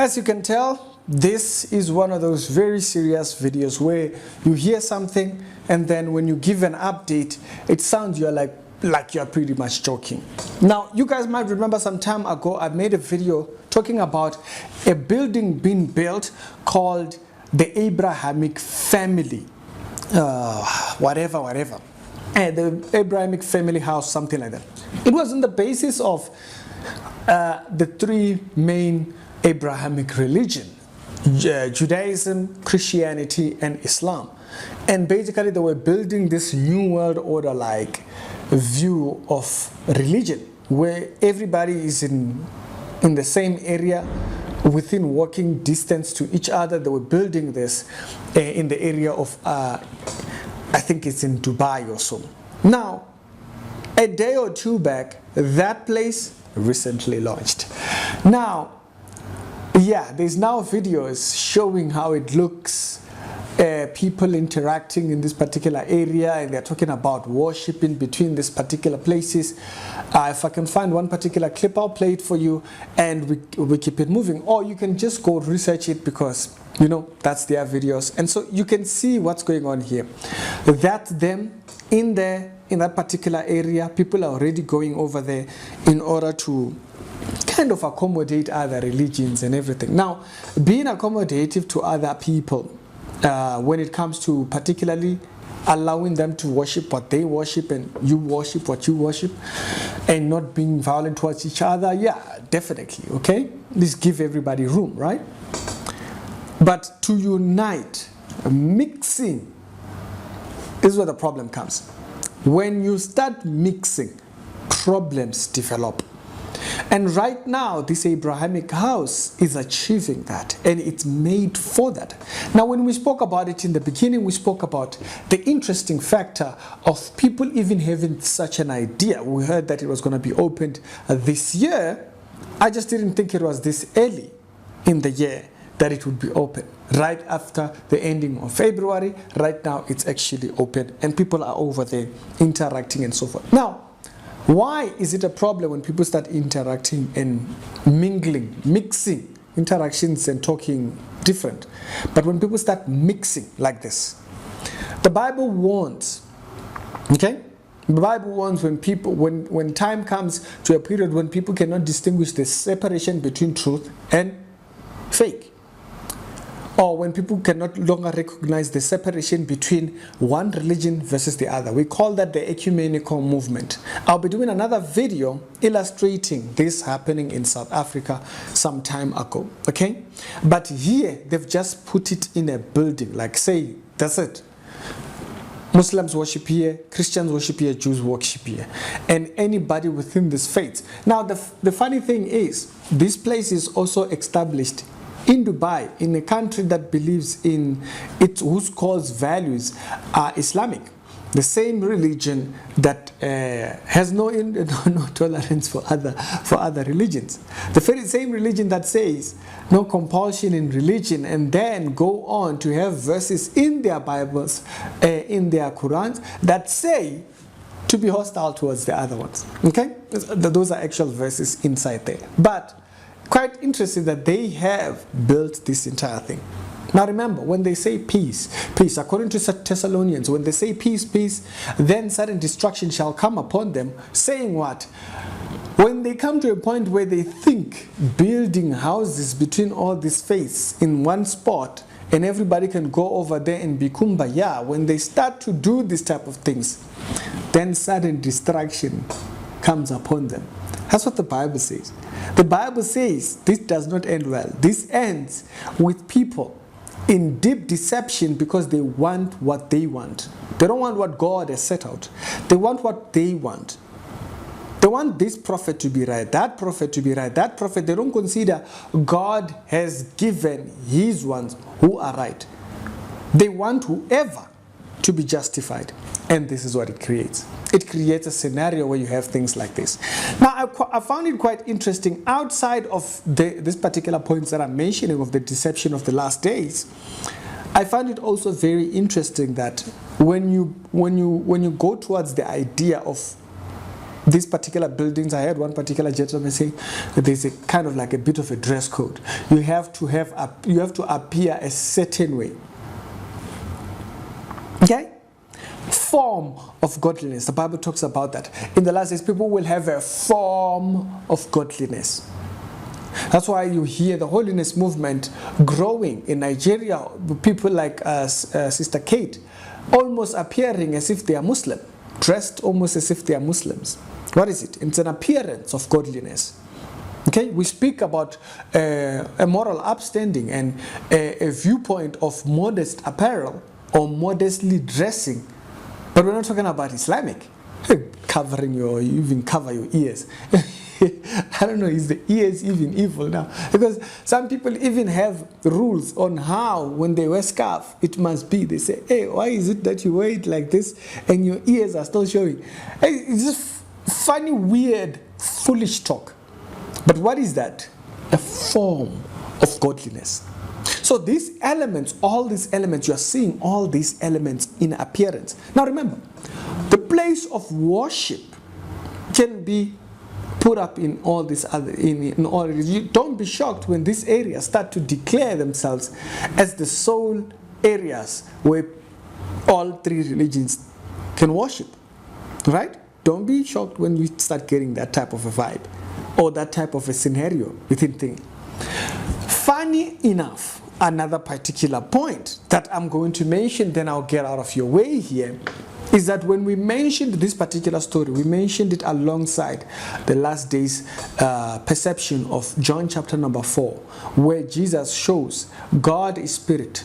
As you can tell, this is one of those very serious videos where you hear something and then when you give an update, it sounds you're like you're pretty much joking. Now, you guys might remember some time ago, I made a video talking about a building being built called the Abrahamic family. Whatever. And the Abrahamic family house, something like that. It was on the basis of the three main Abrahamic religion, Judaism, Christianity, and Islam. And basically they were building this new world order like view of religion where everybody is in the same area within walking distance to each other. They were building this in the area of I think it's in Dubai or so. Now, a day or two back, that place recently launched. Now, yeah, there's now videos showing how it looks, people interacting in this particular area, and they're talking about worshiping between these particular places. If I can find one particular clip, I'll play it for you, and we keep it moving. Or you can just go research it because, you know, that's their videos. And so you can see what's going on here. That's them in there, in that particular area. People are already going over there in order to kind of accommodate other religions and everything. Now, being accommodative to other people, when it comes to particularly allowing them to worship what they worship and you worship what you worship and not being violent towards each other, yeah, definitely, okay? Let's give everybody room, right? But to unite, mixing, is where the problem comes. When you start mixing, problems develop. And right now, this Abrahamic house is achieving that, and it's made for that. Now, when we spoke about it in the beginning, we spoke about the interesting factor of people even having such an idea. We heard that it was going to be opened this year. I just didn't think it was this early in the year that it would be open. Right after the ending of February, right now it's actually open, and people are over there interacting and so forth. Now, why is it a problem when people start interacting and mingling, mixing interactions and talking different? But when people start mixing like this, the Bible warns, okay? The Bible warns when people, when time comes to a period when people cannot distinguish the separation between truth and fake. Or when people cannot longer recognize the separation between one religion versus the other. We call that the ecumenical movement. I'll be doing another video illustrating this happening in South Africa some time ago, okay? But here, they've just put it in a building, like say, that's it. Muslims worship here, Christians worship here, Jews worship here, and anybody within this faith. Now, the funny thing is, this place is also established in Dubai, in a country that believes in it, whose core values are Islamic, the same religion that has no tolerance for other religions, the very same religion that says no compulsion in religion, and then go on to have verses in their Bibles, in their Qurans, that say to be hostile towards the other ones. Okay, those are actual verses inside there, but quite interesting that they have built this entire thing. Now remember, when they say peace, peace, according to Thessalonians, when they say peace, peace, then sudden destruction shall come upon them, saying what? When they come to a point where they think building houses between all these faiths in one spot and everybody can go over there and be kumbaya, when they start to do this type of things, then sudden destruction comes upon them. That's what the Bible says. The Bible says this does not end well. This ends with people in deep deception because they want what they want. They don't want what God has set out. They want what they want. They want this prophet to be right, that prophet to be right, that prophet. They don't consider God has given his ones who are right. They want whoever to be justified. And this is what it creates. It creates a scenario where you have things like this. Now, I found it quite interesting. Outside of this particular points that I'm mentioning of the deception of the last days, I find it also very interesting that when you go towards the idea of These particular buildings, I heard one particular gentleman say that there's a kind of like a bit of a dress code. You have to appear a certain way. Okay? Form of godliness. The Bible talks about that. In the last days, people will have a form of godliness. That's why you hear the holiness movement growing in Nigeria. People like Sister Kate almost appearing as if they are Muslim, dressed almost as if they are Muslims. What is it? It's an appearance of godliness. Okay, we speak about a moral upstanding and a viewpoint of modest apparel or modestly dressing, but we're not talking about Islamic. Covering you even cover your ears. I don't know, is the ears even evil now? Because some people even have rules on how, when they wear scarf, it must be. They say, hey, why is it that you wear it like this and your ears are still showing? Hey, it's just funny, weird, foolish talk. But what is that? A form of godliness. So these elements, all these elements, you are seeing all these elements in appearance. Now remember, the place of worship can be put up in all this other in all areas. You don't be shocked when these areas start to declare themselves as the sole areas where all three religions can worship. Right? Don't be shocked when you start getting that type of a vibe or that type of a scenario within things. Funny enough, another particular point that I'm going to mention, then I'll get out of your way here, is that when we mentioned this particular story, we mentioned it alongside the last days perception of John chapter number 4, where Jesus shows God is spirit,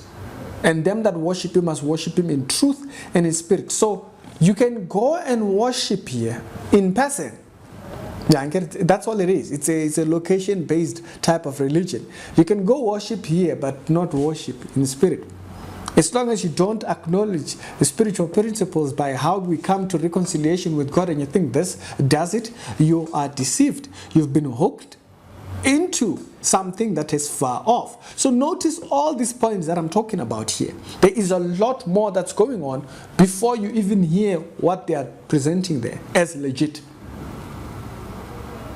and them that worship him must worship him in truth and in spirit. So you can go and worship here in person. Yeah, that's all it is. It's a location-based type of religion. You can go worship here, but not worship in spirit. As long as you don't acknowledge the spiritual principles by how we come to reconciliation with God, and you think this does it, you are deceived. You've been hooked into something that is far off. So notice all these points that I'm talking about here. There is a lot more that's going on before you even hear what they are presenting there as legit.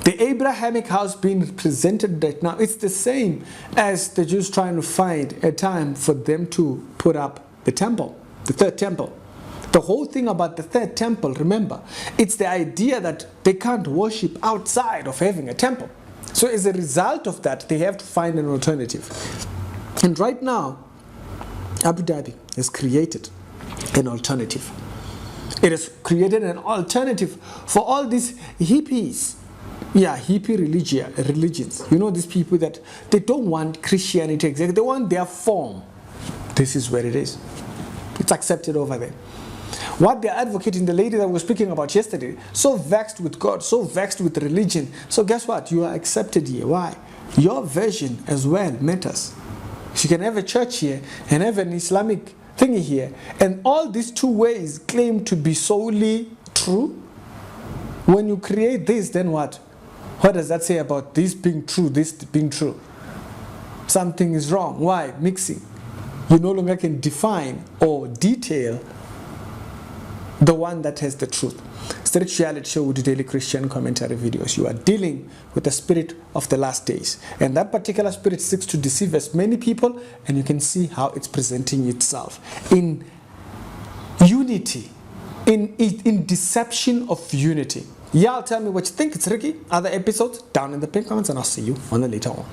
The Abrahamic house being presented right now, it's the same as the Jews trying to find a time for them to put up the temple, the third temple. The whole thing about the third temple, remember, it's the idea that they can't worship outside of having a temple. So as a result of that, they have to find an alternative. And right now, Abu Dhabi has created an alternative. It has created an alternative for all these hippies. Yeah, hippie religions. You know, these people that they don't want Christianity exactly. They want their form. This is where it is. It's accepted over there. What they're advocating, the lady that we were speaking about yesterday, so vexed with God, so vexed with religion. So guess what? You are accepted here. Why? Your version as well matters. You can have a church here and have an Islamic thingy here. And all these two ways claim to be solely true. When you create this, then what? What does that say about this being true, this being true? Something is wrong. Why? Mixing. You no longer can define or detail the one that has the truth. Spirituality Show with daily Christian commentary videos. You are dealing with the spirit of the last days. And that particular spirit seeks to deceive as many people, and you can see how it's presenting itself in unity, in deception of unity. Y'all tell me what you think. It's Ricky. Other episodes down in the pin comments, and I'll see you on the later on.